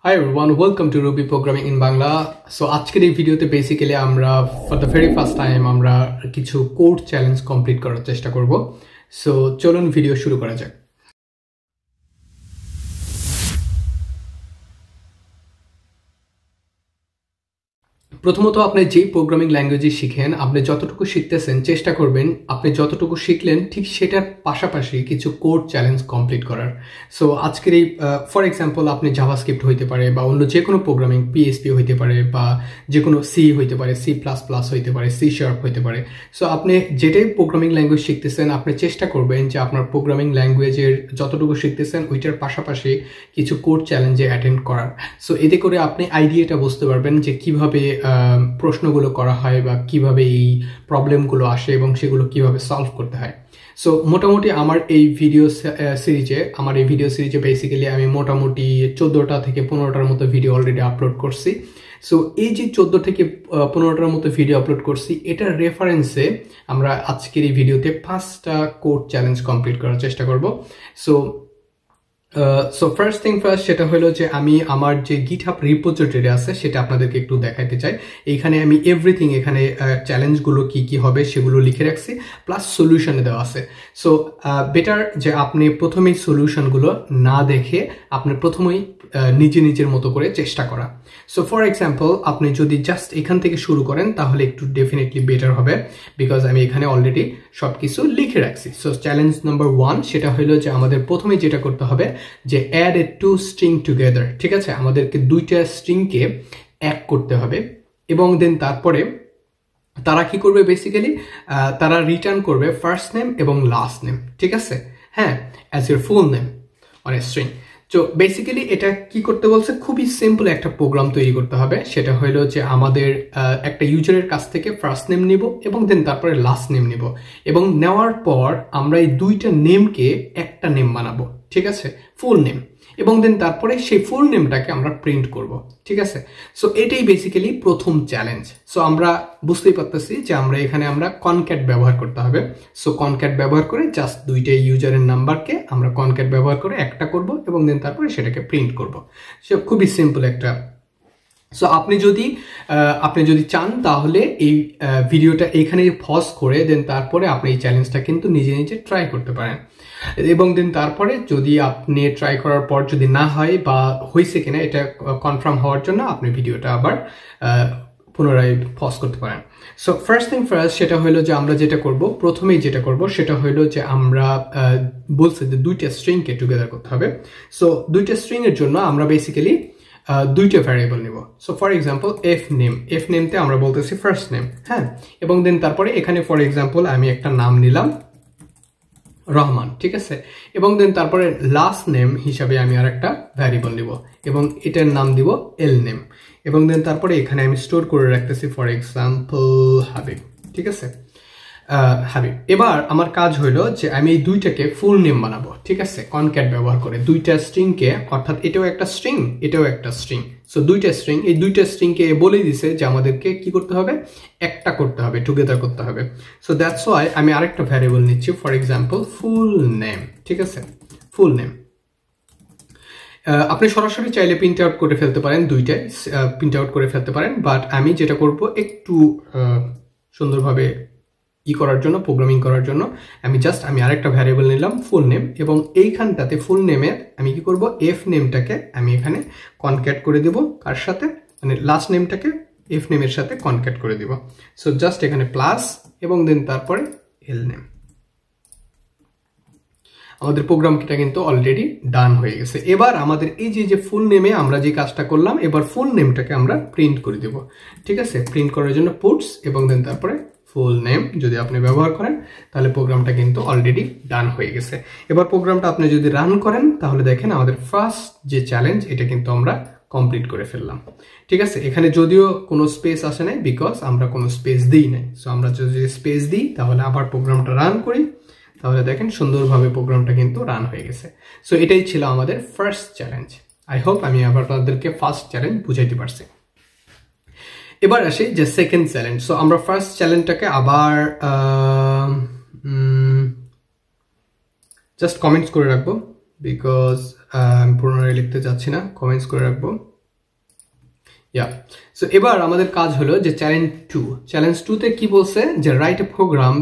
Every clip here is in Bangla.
Hi everyone, welcome to Ruby Programming in Bangla. So আজকের এই ভিডিওতে বেসিক্যালি আমরা for the very first time আমরা কিছু কোড চ্যালেঞ্জ কমপ্লিট করার চেষ্টা করব। সো চলুন ভিডিও শুরু করা যাক। প্রথমত আপনি যেই প্রোগ্রামিং ল্যাঙ্গুয়েজে শিখেন আপনি যতটুকু শিখতেছেন চেষ্টা করবেন আপনি যতটুকু শিখলেন ঠিক সেটার পাশাপাশি কিছু কোড চ্যালেঞ্জ কমপ্লিট করার। সো আজকের এই ফর এক্সাম্পল আপনি জাভাস্ক্রিপ্ট হইতে পারে বা অন্য যে কোনো প্রোগ্রামিং পিএইচপি হইতে পারে বা যে কোনো সি হইতে পারে, সি প্লাস প্লাস হইতে পারে, সি শার্প হইতে পারে। সো আপনি যেটাই প্রোগ্রামিং ল্যাঙ্গুয়েজ শিখতেছেন আপনি চেষ্টা করবেন যে আপনার প্রোগ্রামিং ল্যাঙ্গুয়েজের যতটুকু শিখতেছেন ওইটার পাশাপাশি কিছু কোড চ্যালেঞ্জে অ্যাটেন্ড করার। সো এতে করে আপনি আইডিয়াটা বুঝতে পারবেন যে কিভাবে প্রশ্নগুলো করা হয় বা কিভাবে এই প্রবলেমগুলো আসে এবং সেগুলো কিভাবে সলভ করতে হয়। সো মোটামুটি আমার এই ভিডিও সিরিজে বেসিক্যালি আমি মোটামুটি 14টা থেকে 15টার মতো ভিডিও অলরেডি আপলোড করছি। সো এই যে 14 থেকে 15টার মতো ভিডিও আপলোড করছি এটার রেফারেন্সে আমরা আজকের এই ভিডিওতে 5টা কোড চ্যালেঞ্জ কমপ্লিট করার চেষ্টা করব। সো ফার্স্ট থিং ফার্স্ট সেটা হলো যে আমি আমার যে গিটহাব রিপোজিটরি আছে সেটা আপনাদেরকে একটু দেখাইতে চাই। এইখানে আমি এভরিথিং এখানে চ্যালেঞ্জগুলো কি কি হবে সেগুলো লিখে রাখছি, প্লাস সলিউশনে দেওয়া আছে। সো বেটার যে আপনি প্রথমেই সলিউশনগুলো না দেখে আপনি প্রথমেই নিজের মতো করে চেষ্টা করা। সো ফর এক্সাম্পল আপনি যদি জাস্ট এখান থেকে শুরু করেন তাহলে একটু ডেফিনেটলি বেটার হবে, বিকজ আমি এখানে অলরেডি সব কিছু লিখে রাখছি। সো চ্যালেঞ্জ নাম্বার 1 সেটা হলো যে আমাদের প্রথমে যেটা করতে হবে যে add a two string together. ঠিক আছে, আমাদেরকে দুইটা স্ট্রিংকে এক করতে হবে এবং দেন তারপরে তারা কি করবে বেসিক্যালি তারা রিটার্ন করবে ফার্স্ট নেম এবং লাস্ট নেম। ঠিক আছে, হ্যাঁ, as your full name on a string. তো বেসিক্যালি এটা কি করতে বলছে, খুবই সিম্পল একটা প্রোগ্রাম তৈরি করতে হবে। সেটা হলো যে আমাদের একটা ইউজারের কাছ থেকে ফার্স্ট নেম নিব এবং দেন তারপরে লাস্ট নেম নিব এবং নেওয়ার পর আমরা এই দুইটা নেমকে একটা নেম বানাবো। ঠিক আছে, ফুল নেম, এবং দেন তারপরে সেই ফুল নেমটাকে আমরা প্রিন্ট করব। ঠিক আছে, সো এটাই বেসিক্যালি প্রথম চ্যালেঞ্জ। সো আমরা বুঝতেই পারতেছি যে আমরা কনক্যাট ব্যবহার করতে হবে। সো কনক্যাট ব্যবহার করে জাস্ট দুইটা ইউজারের নাম্বারকে আমরা কনক্যাট ব্যবহার করে একটা করব এবং দেন তারপরে সেটাকে প্রিন্ট করব। সো খুবই সিম্পল একটা। সো আপনি যদি চান তাহলে এই ভিডিওটা এখানে পজ করে দেন তারপরে আপনি এই চ্যালেঞ্জটা কিন্তু নিজে ট্রাই করতে পারেন এবং দেন তারপরে যদি আপনি ট্রাই করার পর যদি না হয় বা হয়েছে কিনা এটা কনফার্ম হওয়ার জন্য আপনি ভিডিওটা আবার পুনরায় পজ করতে পারেন। সো ফার্স্ট থিং ফার্স্ট সেটা হলো যে আমরা প্রথমেই যেটা করব সেটা হলো যে আমরা বলছি যে দুইটা স্ট্রিংকে টুগেদার করতে হবে। সো দুইটা স্ট্রিং এর জন্য আমরা বেসিক্যালি দুইটা ভ্যারিয়েবল নিব। সো ফর এক্সাম্পল এফ নেমতে আমরা বলতেছি ফার্স্ট নেম, হ্যাঁ, এবং দেন তারপরে এখানে ফর এক্সাম্পল আমি একটা নাম নিলাম রহমান। ঠিক আছে, এবং দেন তারপরে লাস্ট নেম হিসাবে আমি আর একটা ভ্যারিয়েবল নিব এবং এটার নাম দিব এল নেম এবং দেন তারপরে এখানে আমি স্টোর করে রাখতেছি ফর এক্সাম্পল হাবিব। ঠিক আছে, হাবিব। এবার আমার কাজ হলো যে আমি এই দুইটাকে ফুল নেম বানাবো। ঠিক আছে, কনক্যাট ব্যবহার করে দুইটা স্ট্রিংকে, অর্থাৎ এটাও একটা স্ট্রিং এটাও একটা স্ট্রিং। সো এই দুইটা স্ট্রিংকে বলে দিছে যে আমাদেরকে কি করতে হবে, একটা করতে হবে, টুগেদার করতে হবে। সো দ্যাটস ওয়াই আমি আরেকটা ভ্যারিয়েবল নিচ্ছি ফর এক্সাম্পল ফুল নেম। ঠিক আছে, ফুল নেম। আপনি সরাসরি চাইলে প্রিন্ট আউট করে ফেলতে পারেন, দুইটাই প্রিন্ট আউট করে ফেলতে পারেন, বাট আমি যেটা করব একটু সুন্দরভাবে করার জন্য, প্রোগ্রামিং করার জন্য আমি আরেকটা ভ্যারিয়েবল নিলাম ফুল নেম এবং এইখানটাতে ফুল নেমের আমি কি করব, এফ নেমটাকে আমি এখানে কনক্যাট করে দেব, কার সাথে, মানে লাস্ট নেমটাকে এফ নেমের সাথে কনক্যাট করে দিব। সো জাস্ট এখানে প্লাস এবং দেন তারপরে এল নেম। আমাদের প্রোগ্রামটা কিন্তু অলরেডি ডান হয়ে গেছে। এবার আমাদের এই যে ফুল নেমে আমরা যে কাজটা করলাম, এবার ফুল নেমটাকে আমরা প্রিন্ট করে দেব। ঠিক আছে, প্রিন্ট করার জন্য পুটস এবং দেন তারপরে ফুল নেম যদি আপনি ব্যবহার করেন তাহলে প্রোগ্রামটা কিন্তু অলরেডি ডান হয়ে গেছে। এবার প্রোগ্রামটা আপনি যদি রান করেন তাহলে দেখেন আমাদের ফার্স্ট যে চ্যালেঞ্জ এটা কিন্তু আমরা কমপ্লিট করে ফেললাম। ঠিক আছে, এখানে যদিও কোনো স্পেস আসে নাই বিকজ আমরা কোনো স্পেস দিই নাই। সো আমরা যদি স্পেস দিই তাহলে আবার প্রোগ্রামটা রান করি তাহলে দেখেন সুন্দরভাবে প্রোগ্রামটা কিন্তু রান হয়ে গেছে। সো এটাই ছিল আমাদের ফার্স্ট চ্যালেঞ্জ। আই হোপ আমি আবার আপনাদেরকে ফার্স্ট চ্যালেঞ্জ বুঝাইতে পারছি। এবার আসি যে সেকেন্ড চ্যালেঞ্জ। সো আমরা ফার্স্ট চ্যালেঞ্জটাকে আবার জাস্ট কমেন্টস করে রাখবো, বিকজ আমি পুনরায় লিখতে চাচ্ছি না, কমেন্টস করে রাখবো। ইয়া সো এবার আমাদের কাজ হলো যে চ্যালেঞ্জ 2 তে কি বলছে যে write a program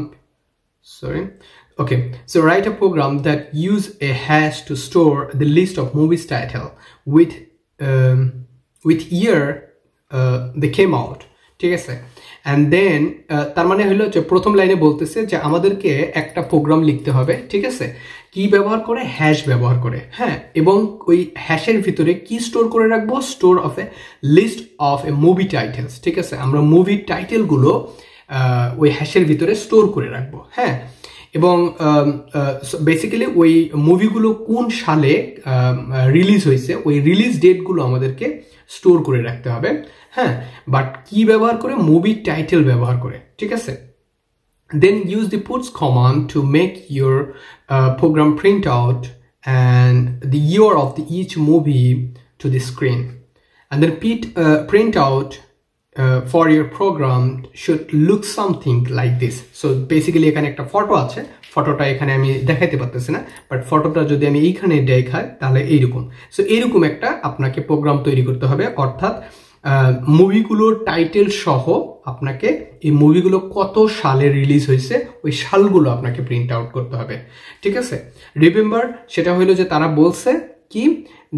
so write a program that use a hash to store the list of movies title with year they came out, ঠিক আছে। and then তার মানে হলো যে প্রথম লাইনে বলতেছে যে আমাদেরকে একটা প্রোগ্রাম লিখতে হবে, ঠিক আছে, কি ব্যবহার করে, হ্যাশ ব্যবহার করে, হ্যাঁ, এবং ওই হ্যাশের ভিতরে কি স্টোর করে রাখবো, store of a list of a movie titles, ঠিক আছে, আমরা মুভির টাইটেলগুলো ওই হ্যাশের ভিতরে স্টোর করে রাখবো, হ্যাঁ, এবং বেসিক্যালি ওই মুভিগুলো কোন সালে রিলিজ হয়েছে ওই রিলিজ ডেটগুলো আমাদেরকে স্টোর করে রাখতে হবে, হ্যাঁ, বাট কি ব্যবহার করে, মুভি টাইটেল ব্যবহার করে, ঠিক আছে। Then use the puts command to make your program print out and the year of each movie to the screen, and then print out for your program should look something like this. So basically এখানে একটা ফটো আছে, ফটোটা এখানে আমি দেখাইতে পারতেছি না, বাট ফটোটা যদি আমি এইখানে দেখাই তাহলে এইরকম। সো এইরকম একটা আপনাকে প্রোগ্রাম তৈরি করতে হবে, অর্থাৎ মুভিগুলোর টাইটেল সহ আপনাকে এই মুভিগুলো কত সালে রিলিজ হয়েছে ওই সালগুলো আপনাকে প্রিন্ট আউট করতে হবে, ঠিক আছে। রিমেম্বার সেটা হলো যে তারা বলছে কি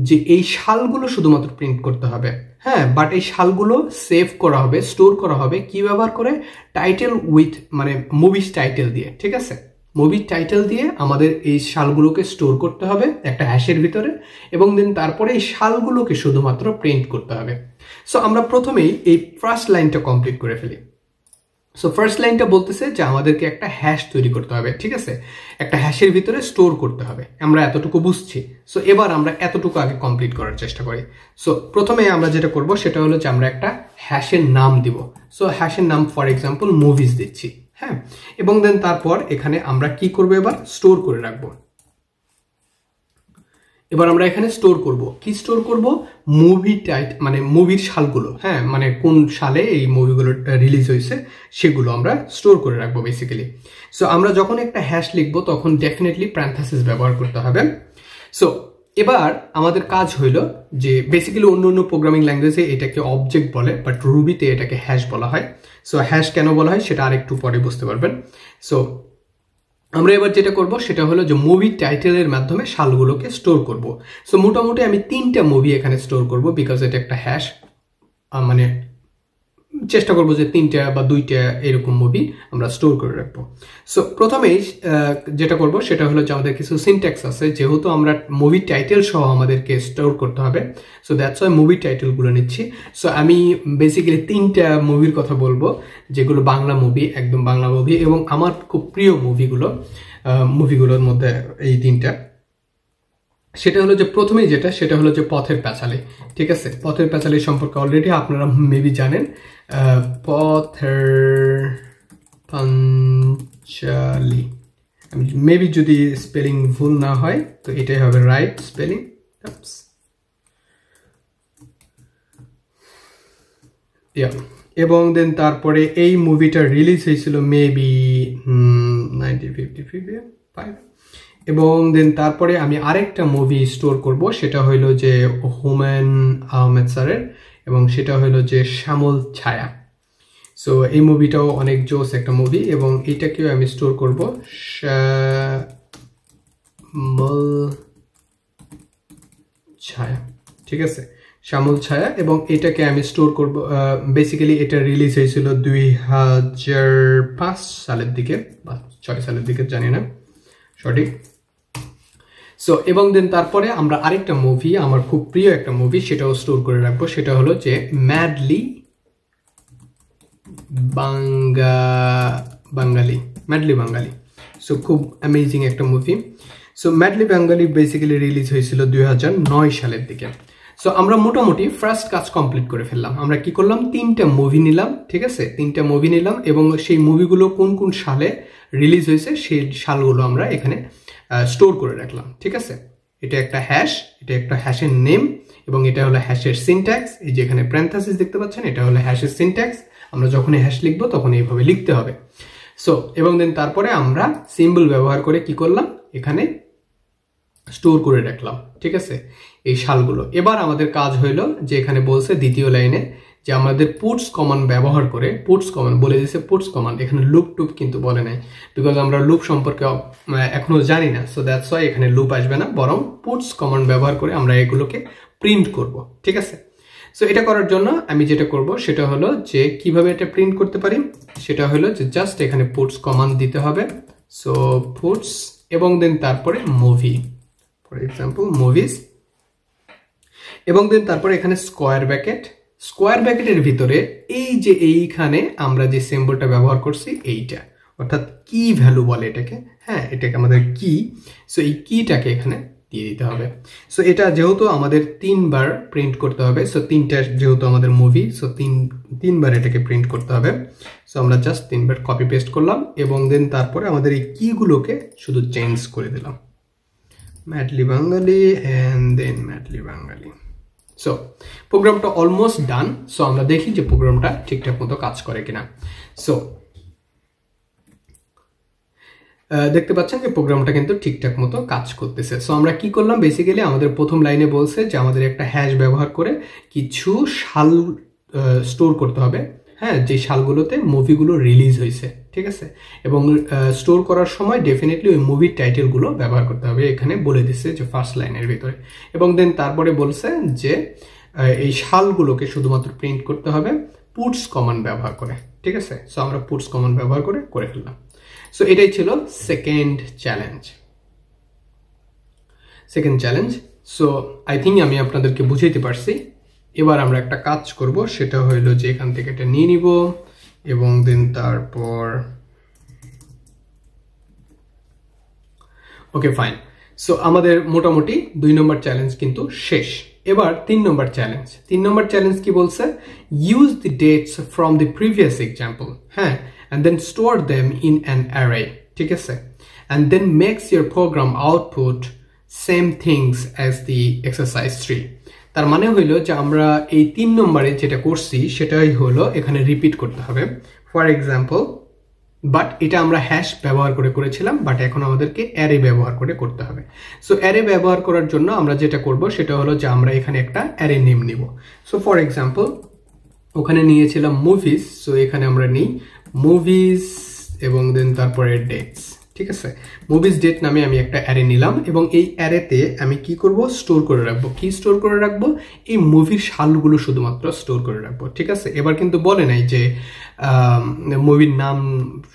যে এই সালগুলো শুধুমাত্র প্রিন্ট করতে হবে, হ্যাঁ, বাট এই সালগুলো সেভ করা হবে, স্টোর করা হবে কি ব্যবহার করে, টাইটেল উইথ মানে মুভিজ টাইটেল দিয়ে, ঠিক আছে, মুভির টাইটেল দিয়ে আমাদের এই সালগুলোকে স্টোর করতে হবে একটা হ্যাশের ভিতরে, এবং দেন তারপরে এই সালগুলোকে শুধুমাত্র প্রিন্ট করতে হবে। সো আমরা প্রথমেই এই ফার্স্ট লাইনটা কমপ্লিট করে ফেলি। সো ফার্স্ট লাইনটা বলতেছে যে আমাদেরকে একটা হ্যাশ তৈরি করতে হবে, ঠিক আছে, একটা হ্যাশের ভিতরে স্টোর করতে হবে, আমরা এতটুকু বুঝছি। সো এবার আমরা এতটুকু আগে কমপ্লিট করার চেষ্টা করি। সো প্রথমে আমরা যেটা করব সেটা হলো যে আমরা একটা হ্যাশের নাম দিব। সো হ্যাশের নাম ফর এক্সাম্পল মুভিজ দিচ্ছি, হ্যাঁ, এবং দেন তারপর এখানে আমরা কি করব, এবার স্টোর করে রাখবো। এবার আমরা এখানে স্টোর করব, কি স্টোর করব, মুভি মানে মুভির সালগুলো, হ্যাঁ, মানে কোন সালে এই মুভিগুলো রিলিজ হয়েছে সেগুলো আমরা স্টোর করে রাখবো বেসিক্যালি। সো আমরা যখন একটা হ্যাশ লিখবো তখন ডেফিনেটলি প্যারেনথেসিস ব্যবহার করতে হবে। সো এবার আমাদের কাজ হইল যে বেসিক্যালি অন্য অন্য প্রোগ্রামিং ল্যাঙ্গুয়েজে এটাকে অবজেক্ট বলে, বাট রুবিতে এটাকে হ্যাশ বলা হয়। সো হ্যাশ কেন বলা হয় সেটা আরেকটু পরে বুঝতে পারবেন। সো আমরা এবার যেটা করব সেটা হলো যে মুভি টাইটেলের মাধ্যমে সালগুলোকে স্টোর করব। সো মোটামুটি আমি 3টা মুভি এখানে স্টোর করব, বিকজ এটা একটা হ্যাশ, মানে চেষ্টা করবো যে 3টা বা 2টা এরকম মুভি আমরা স্টোর করে রাখবো। সো প্রথমেই যেটা করব সেটা হলো যে আমাদের কিছু সিনট্যাক্স আছে, যেহেতু আমরা মুভি টাইটেল সহ আমাদেরকে স্টোর করতে হবে, সো দ্যাটস ওয়াই মুভি টাইটেলগুলো নিচ্ছি। সো আমি বেসিক্যালি 3টা মুভির কথা বলবো যেগুলো বাংলা মুভি, একদম বাংলা মুভি, এবং আমার খুব প্রিয় মুভিগুলোর মধ্যে এই 3টা। সেটা হলো যে প্রথমেই যেটা সেটা হলো যে পথের পাঁচালী, ঠিক আছে। পথের পাঁচালী সম্পর্কে অলরেডি আপনারা মেবি জানেন। পথের পাঁচালী, মেবি যদি স্পেলিং ভুল না হয় তো এটাই হবে রাইট স্পেলিং। এবং দেন তারপরে এই মুভিটা রিলিজ হয়েছিল মেবি 1955, এবং দেন তারপরে আমি আরেকটা মুভি স্টোর করব, সেটা হইলো যে হুমায়ুন আহমেদ স্যারের, এবং সেটা হইলো যে শ্যামল ছায়া। সো এই মুভিটাও অনেক জোস একটা মুভি, এবং এটাকেও আমি স্টোর করব শ্যামল ছায়া, ঠিক আছে, শ্যামল ছায়া, এবং এটাকে আমি স্টোর করব। বেসিক্যালি এটা রিলিজ হয়েছিল 2005 সালের দিকে বা 6 সালের দিকে, জানি না সঠিক। সো এবং দেন তারপরে আমরা আরেকটা মুভি, আমার খুব প্রিয় একটা মুভি, সেটাও স্টোর করে রাখবো, সেটা হলো যে ম্যাডলি বাঙালি। সো খুব অ্যামেজিং একটা মুভি। সো ম্যাডলি বাঙালি বেসিক্যালি রিলিজ হয়েছিল 2009 সালের দিকে। সো আমরা মোটামুটি ফার্স্ট কাজ কমপ্লিট করে ফেললাম। আমরা কি করলাম, 3টা মুভি নিলাম, ঠিক আছে, 3টা মুভি নিলাম, এবং সেই মুভিগুলো কোন কোন সালে রিলিজ হয়েছে সেই সালগুলো আমরা এখানে স্টোর করে রাখলাম, ঠিক আছে। এটা একটা হ্যাশ, এটা একটা হ্যাশের নেম, এবং এটা হলো হ্যাশের সিনট্যাক্স। এই যে এখানে প্যারেনথেসিস দেখতে পাচ্ছেন, এটা হলো হ্যাশের সিনট্যাক্স। আমরা যখন হ্যাশ লিখবো তখন এইভাবে লিখতে হবে। সো এবং দেন তারপরে আমরা সিম্বল ব্যবহার করে কি করলাম, এখানে স্টোর করে রাখলাম, ঠিক আছে, এই সালগুলো। এবার আমাদের কাজ হইলো যে এখানে বলছে দ্বিতীয় লাইনে যে আমাদের পুটস কমান ব্যবহার করে, পুটস কমান বলে দিয়েছে, পুটস কমান, এখানে লুপ টুপ কিন্তু বলে নাই, বিকজ আমরা লুপ সম্পর্কে এখনো জানি না, সো দ্যাটস ওয়াই এখানে লুপ আসবে না, বরং পুটস কমান ব্যবহার করে আমরা এগুলোকে প্রিন্ট করব, ঠিক আছে। সো এটা করার জন্য আমি যেটা করব সেটা হলো যে কিভাবে এটা প্রিন্ট করতে পারি, সেটা হলো যে জাস্ট এখানে পুটস কমান দিতে হবে। সো পুটস এবং দেন তারপরে মুভি, ফর এক্সাম্পল মুভিজ, এবং দেন তারপরে এখানে স্কোয়ার ব্র্যাকেট, স্কোয়ার ব্র্যাকেটের ভিতরে এই যে এইখানে আমরা যে সিম্বলটা ব্যবহার করছি এইটা, অর্থাৎ কি ভ্যালু বলে এটাকে, হ্যাঁ এটাকে আমাদের কি, সো এই কিটাকে এখানে দিয়ে দিতে হবে। সো এটা যেহেতু আমাদের 3 বার প্রিন্ট করতে হবে, সো 3টা যেহেতু আমাদের মুভি, সো তিনবার এটাকে প্রিন্ট করতে হবে। সো আমরা জাস্ট 3 বার কপি পেস্ট করলাম এবং দেন তারপরে আমাদের এই কিগুলোকে শুধু চেঞ্জ করে দিলাম, madly Bangali and then madly Bangali. So প্রোগ্রামটা অলমোস্ট ডান। সো আমরা দেখি যে প্রোগ্রামটা ঠিকঠাক মতো কাজ করে কিনা। সো দেখতে পাচ্ছেন যে প্রোগ্রামটা কিন্তু ঠিকঠাক মতো কাজ করতেছে। সো আমরা কি করলাম, বেসিক্যালি আমাদের প্রথম লাইনে বলছে যে আমাদের একটা হ্যাশ ব্যবহার করে কিছু সাল স্টোর করতে হবে, হ্যাঁ যে সালগুলোতে মুভিগুলো রিলিজ হয়েছে, ঠিক আছে, এবং স্টোর করার সময় ডেফিনেটলি ওই মুভির টাইটেলগুলো ব্যবহার করতে হবে, এখানে বলে দিচ্ছে যে ফার্স্ট লাইনের ভিতরে। এবং দেন তারপরে বলছে যে এই সালগুলোকে শুধুমাত্র প্রিন্ট করতে হবে পুটস কমান ব্যবহার করে, ঠিক আছে। সো আমরা পুটস কমান ব্যবহার করে ফেললাম। সো এটাই ছিল second challenge. So I think আমি আপনাদেরকে বুঝাইতে পারছি। এবার আমরা একটা কাজ করব, সেটা হইলো যে এখান থেকে এটা নিয়ে নিব এবং দেন তারপর ওকে ফাইন। সো আমাদের মোটামুটি 2 নম্বর চ্যালেঞ্জ কিন্তু শেষ। এবার 3 নম্বর চ্যালেঞ্জ। 3 নম্বর চ্যালেঞ্জ কি বলছে, use the dates from the previous example, হ্যাঁ, and then store them in an array, ঠিক আছে, and then makes your program output same things as the exercise 3। তার মানে হইলো যে আমরা এই 3 নম্বরে যেটা করছি সেটাই হলো এখানে রিপিট করতে হবে। ফর এক্সাম্পল, বাট এটা আমরা হ্যাশ ব্যবহার করে করেছিলাম, বাট এখন আমাদেরকে অ্যারে ব্যবহার করে করতে হবে। সো অ্যারে ব্যবহার করার জন্য আমরা যেটা করব সেটা হলো যে আমরা এখানে একটা অ্যারে নেম নিব। সো ফর এক্সাম্পল ওখানে নিয়েছিলাম মুভিজ, সো এখানে আমরা নিই মুভিজ এবং দেন তারপরে ডেটস, ঠিক আছে। মুভিজ ডেট নামে আমি একটা অ্যারে নিলাম এবং এই অ্যারেতে আমি কি করব, স্টোর করে রাখবো। কি স্টোর করে রাখবো, এই মুভির সালগুলো শুধুমাত্র স্টোর করে রাখবো, ঠিক আছে। এবার কিন্তু বলে নাই যে মুভির নাম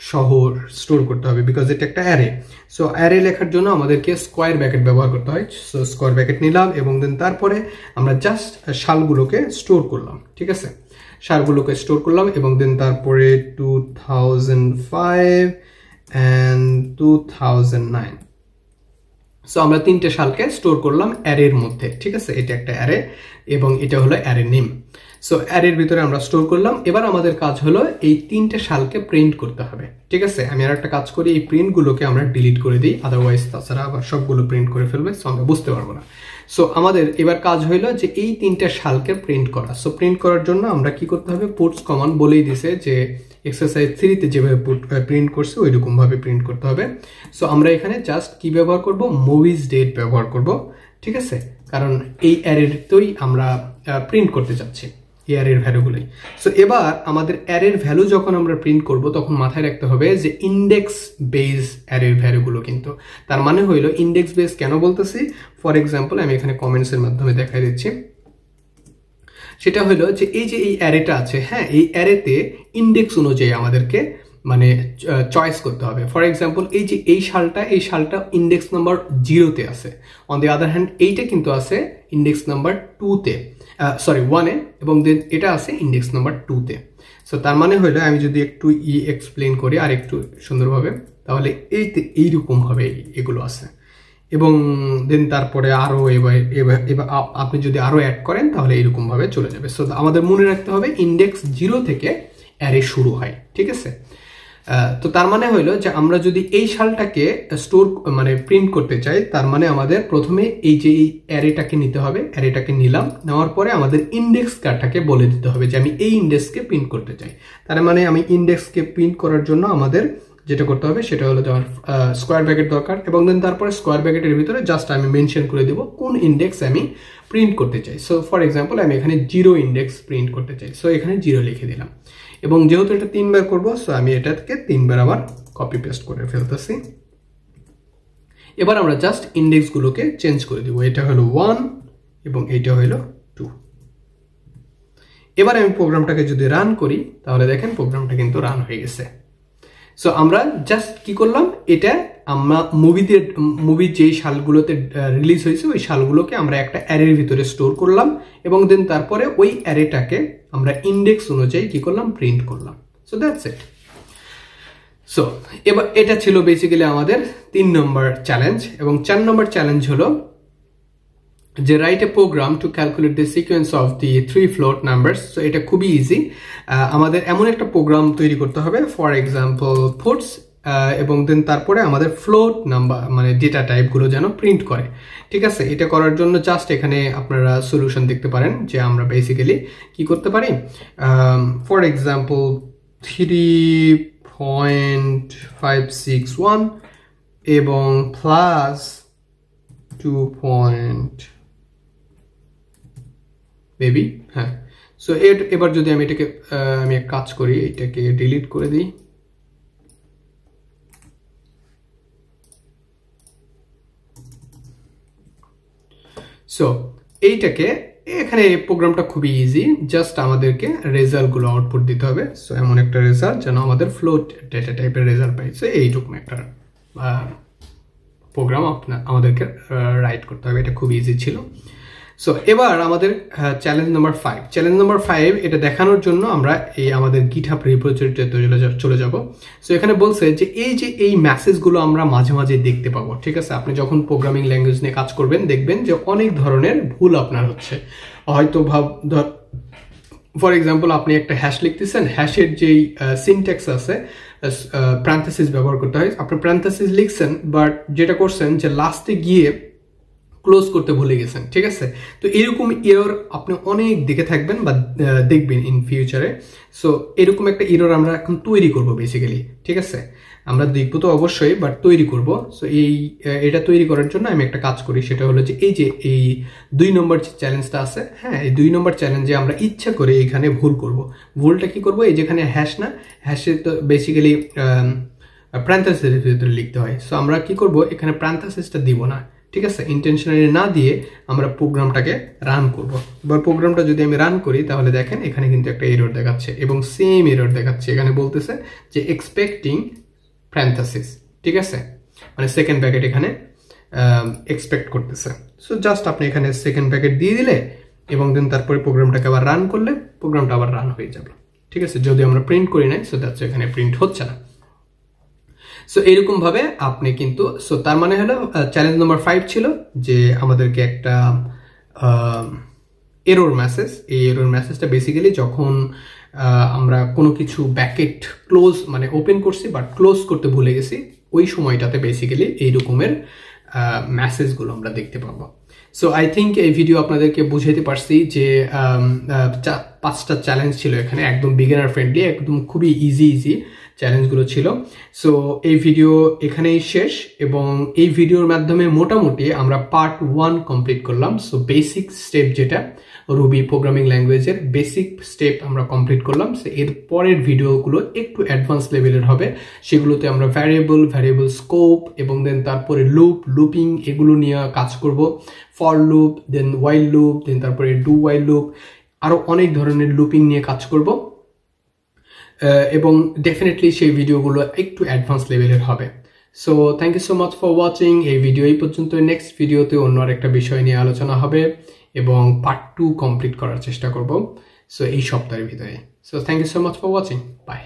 সহ স্টোর করতে হবে, বিকজ এটা একটা অ্যারে। সো অ্যারে লেখার জন্য আমাদেরকে স্কোয়ার ব্র্যাকেট ব্যবহার করতে হয়। সো স্কোয়ার ব্র্যাকেট নিলাম এবং দেন তারপরে আমরা জাস্ট সালগুলোকে স্টোর করলাম, ঠিক আছে, সালগুলোকে স্টোর করলাম এবং দেন তারপরে 2005 and 2009। সো আমরা 3টে সালকে স্টোর করলাম অ্যারের মধ্যে, ঠিক আছে, এটা একটা অ্যারে এবং এটা হলো অ্যারে নেম। সো অ্যারের ভিতরে আমরা স্টোর করলাম। এবার আমাদের কাজ হলো এই 3টে সালকে প্রিন্ট করতে হবে, ঠিক আছে। আমি আর একটা কাজ করি, এই প্রিন্টগুলোকে আমরা ডিলিট করে দিই, আদারওয়াইজ তাছাড়া আবার সবগুলো প্রিন্ট করে ফেলবে, সো আমরা বুঝতে পারবো না। সো আমাদের এবার কাজ হইলো যে এই 3টে সালকে প্রিন্ট করা। সো প্রিন্ট করার জন্য আমরা কি করতে হবে, পুটস কমান বলেই দিছে যে এক্সারসাইজ 3তে যেভাবে প্রিন্ট করছে ওইরকম ভাবে প্রিন্ট করতে হবে। সো আমরা এখানে জাস্ট কি ব্যবহার করব, মুভিজ ডেট ব্যবহার করব, ঠিক আছে, কারণ এই অ্যারেতেই আমরা প্রিন্ট করতে চাচ্ছি এই অ্যারের ভ্যালুগুলোই। সো এবার আমাদের অ্যারের ভ্যালু যখন আমরা প্রিন্ট করব তখন মাথায় রাখতে হবে যে ইন্ডেক্স বেস অ্যারের ভ্যালুগুলো কিন্তু, তার মানে হইলো ইন্ডেক্স বেস কেন বলতেছি, ফর এক্সাম্পল আমি এখানে কমেন্টসের মাধ্যমে দেখাই দিচ্ছি। সেটা হলো যে এই যে এই অ্যারেটা আছে, হ্যাঁ, এই অ্যারেতে ইন্ডেক্স অনুযায়ী আমাদেরকে মানে চয়েস করতে হবে। ফর এক্সাম্পল এই যে এই সালটা ইন্ডেক্স নাম্বার 0-তে আছে, অন দি আদার হ্যান্ড এইটা কিন্তু আছে ইন্ডেক্স নাম্বার 2-তে, সরি 1-এ, এবং দেন এটা আছে ইন্ডেক্স নাম্বার 2-তে। সো তার মানে হলো আমি যদি একটু এক্সপ্লেন করি আর একটু সুন্দরভাবে, তাহলে এইরকম ভাবে এগুলো আছে এবং দেন তারপরে আরো এবার আপনি যদি আরো অ্যাড করেন তাহলে এরকম ভাবে চলে যাবে। সো আমাদের মনে রাখতে হবে ইন্ডেক্স 0 থেকে অ্যারে শুরু হয়, ঠিক আছে। তো তার মানে হইলো যে আমরা যদি এই সালটাকে স্টোর মানে প্রিন্ট করতে চাই, তার মানে আমাদের প্রথমে এই যে এই অ্যারেটাকে নিতে হবে, অ্যারেটাকে নিলাম, নেওয়ার পরে আমাদের ইন্ডেক্স কার্ডটাকে বলে দিতে হবে যে আমি এই ইন্ডেক্সকে প্রিন্ট করতে চাই। তার মানে আমি ইন্ডেক্সকে প্রিন্ট করার জন্য আমাদের যেটা করতে হবে সেটা হলো যে আমার স্কোয়ার ব্র্যাকেট দরকার, এবং দেন তারপরে স্কোয়ার ব্র্যাকেটের ভিতরে জাস্ট আমি মেনশন করে দেব কোন ইন্ডেক্স আমি প্রিন্ট করতে চাই। সো ফর এক্সাম্পল আমি এখানে 0 ইন্ডেক্স প্রিন্ট করতে চাই, সো এখানে 0 লিখে দিলাম, এবং যেহেতু এটা 3 বার করবো সো আমি এটাকে 3 বার আবার কপি পেস্ট করে ফেলতেছি। এবার আমরা জাস্ট ইন্ডেক্সগুলোকে চেঞ্জ করে দিব, এটা হলো 1 এবং এটা হলো 2। এবার আমি প্রোগ্রামটাকে যদি রান করি তাহলে দেখেন প্রোগ্রামটা কিন্তু রান হয়ে গেছে। সো আমরা জাস্ট কি করলাম, এটা আমরা মুভির যেই সালগুলোতে রিলিজ হয়েছে ওই সালগুলোকে আমরা একটা অ্যারের ভিতরে স্টোর করলাম, এবং দেন তারপরে ওই অ্যারেটাকে আমরা ইন্ডেক্স অনুযায়ী কি করলাম, প্রিন্ট করলাম। So that's it. সো এবার এটা ছিল বেসিক্যালি আমাদের 3 নম্বর চ্যালেঞ্জ, এবং 4 নম্বর চ্যালেঞ্জ হলো যে write a program to calculate the sequence of the 3 float numbers. So এটা খুবই ইজি, আমাদের এমন একটা প্রোগ্রাম তৈরি করতে হবে, ফর এক্সাম্পল পুটস, এবং দেন তারপরে আমাদের ফ্লোট নাম্বার মানে ডেটা টাইপগুলো যেন প্রিন্ট করে। ঠিক আছে, এটা করার জন্য জাস্ট এখানে আপনারা সলিউশন দেখতে পারেন যে আমরা বেসিক্যালি কি করতে পারি। ফর এক্সাম্পল 3.561 এবং প্লাস 2. মেবি, হ্যাঁ। সো এবার যদি আমি এটাকে আমি এক কাজ করি, এটাকে ডিলিট করে দিই। সো এইটাকে এখানে এই প্রোগ্রামটা খুবই ইজি, জাস্ট আমাদেরকে রেজাল্টগুলো আউটপুট দিতে হবে। সো এমন একটা রেজাল্ট যেন আমাদের ফ্লোট ডেটা টাইপের রেজাল্ট পাই। সো এইটুকু একটা প্রোগ্রাম আমাদেরকে রাইট করতে হবে, এটা খুব ইজি ছিল। সো এবার আমাদের চ্যালেঞ্জ নাম্বার 5। চ্যালেঞ্জ নাম্বার 5 এটা দেখানোর জন্য আমরা এই আমাদের গিটহাব রিপোজিটরিতে চলে যাব। সো এখানে বলছে যে এই মেসেজগুলো আমরা মাঝে মাঝে দেখতে পাবো। ঠিক আছে, আপনি যখন প্রোগ্রামিং ল্যাঙ্গুয়েজ নিয়ে কাজ করবেন দেখবেন যে অনেক ধরনের ভুল আপনার হচ্ছে। হয়তো ফর এক্সাম্পল আপনি একটা হ্যাশ লিখতেছেন, হ্যাশের যেই সিনট্যাক্স আছে প্যারেনথেসিস ব্যবহার করতে হয়, আপনি প্যারেনথেসিস লিখছেন বাট যেটা করছেন যে লাস্টে গিয়ে ক্লোজ করতে ভুলে গেছেন। ঠিক আছে, তো এরকম এরর আপনি অনেক দেখে থাকবেন বা দেখবেন ইন ফিউচারে। সো এরকম একটা এরর আমরা এখন তৈরি করব বেসিক্যালি। ঠিক আছে, আমরা দেখবো তো অবশ্যই, বাট তৈরি করব। সো এটা তৈরি করার জন্য আমি একটা কাজ করি, সেটা হলো যে এই 2 নম্বর যে চ্যালেঞ্জটা আছে, হ্যাঁ, এই 2 নম্বর চ্যালেঞ্জে আমরা ইচ্ছা করে এখানে ভুল করব। ভুলটা কি করব, এই যেখানে হ্যাশ না, হ্যাশে তো বেসিক্যালি প্যারেনথেসিসের ভিতরে লিখতে হয়। সো আমরা কি করব, এখানে প্যারেনথেসিসটা দিব না। ঠিক আছে, ইন্টেনশনালি না দিয়ে আমরা প্রোগ্রামটাকে রান করব। এবার প্রোগ্রামটা যদি আমি রান করি তাহলে দেখেন এখানে কিন্তু একটা এরর দেখাচ্ছে, এবং সেম এরর দেখাচ্ছে। এখানে বলতেছে যে এক্সপেক্টিং প্যারেনথেসিস। ঠিক আছে, মানে সেকেন্ড ব্র্যাকেট এখানে এক্সপেক্ট করতেছে। সো জাস্ট আপনি এখানে সেকেন্ড ব্র্যাকেট দিয়ে দিলে এবং দেন তারপরে প্রোগ্রামটাকে আবার রান করলে প্রোগ্রামটা আবার রান হয়ে যাবে। ঠিক আছে, যদি আমরা প্রিন্ট করি নাই, সো দ্যাটস এখানে প্রিন্ট হচ্ছে না। সো এরকম ভাবে আপনি কিন্তু, সো তার মানে হলো চ্যালেঞ্জ নাম্বার 5 ছিল যে আমাদেরকে একটা এরর মেসেজ, এই এরর মেসেজটা বেসিক্যালি যখন আমরা কোনো কিছু ব্র্যাকেট ক্লোজ মানে ওপেন করছি বাট ক্লোজ করতে ভুলে গেছি, ওই সময়টাতে বেসিক্যালি এই রকমের মেসেজগুলো আমরা দেখতে পাবো। সো আই থিঙ্ক এই ভিডিও আপনাদেরকে বুঝাইতে পারছি যে 5টা চ্যালেঞ্জ ছিল এখানে, একদম বিগিনার ফ্রেন্ডলি, একদম খুবই ইজি চ্যালেঞ্জগুলো ছিল। সো এই ভিডিও এখানেই শেষ, এবং এই ভিডিওর মাধ্যমে মোটামুটি আমরা পার্ট 1 কমপ্লিট করলাম। সো বেসিক স্টেপ, যেটা রুবি প্রোগ্রামিং ল্যাঙ্গুয়েজের বেসিক স্টেপ আমরা কমপ্লিট করলাম। সো এর পরের ভিডিওগুলো একটু অ্যাডভান্স লেভেলের হবে, সেগুলোতে আমরা ভ্যারিয়েবল স্কোপ এবং দেন তারপরে লুপিং এগুলো নিয়ে কাজ করব। For loop, then while loop, then তারপরে ডু ওয়াইল লুপ, আরো অনেক ধরনের লুপিং নিয়ে কাজ করব, এবং ডেফিনেটলি সেই ভিডিওগুলো একটু অ্যাডভান্স লেভেলের হবে। So thank you so much for watching. এই ভিডিও এই পর্যন্ত। নেক্সট ভিডিওতে অন্য আরেকটা বিষয় নিয়ে আলোচনা হবে এবং পার্ট 2 কমপ্লিট করার চেষ্টা করব, সো এই সপ্তাহের ভিতরে। So thank you so much for watching, by.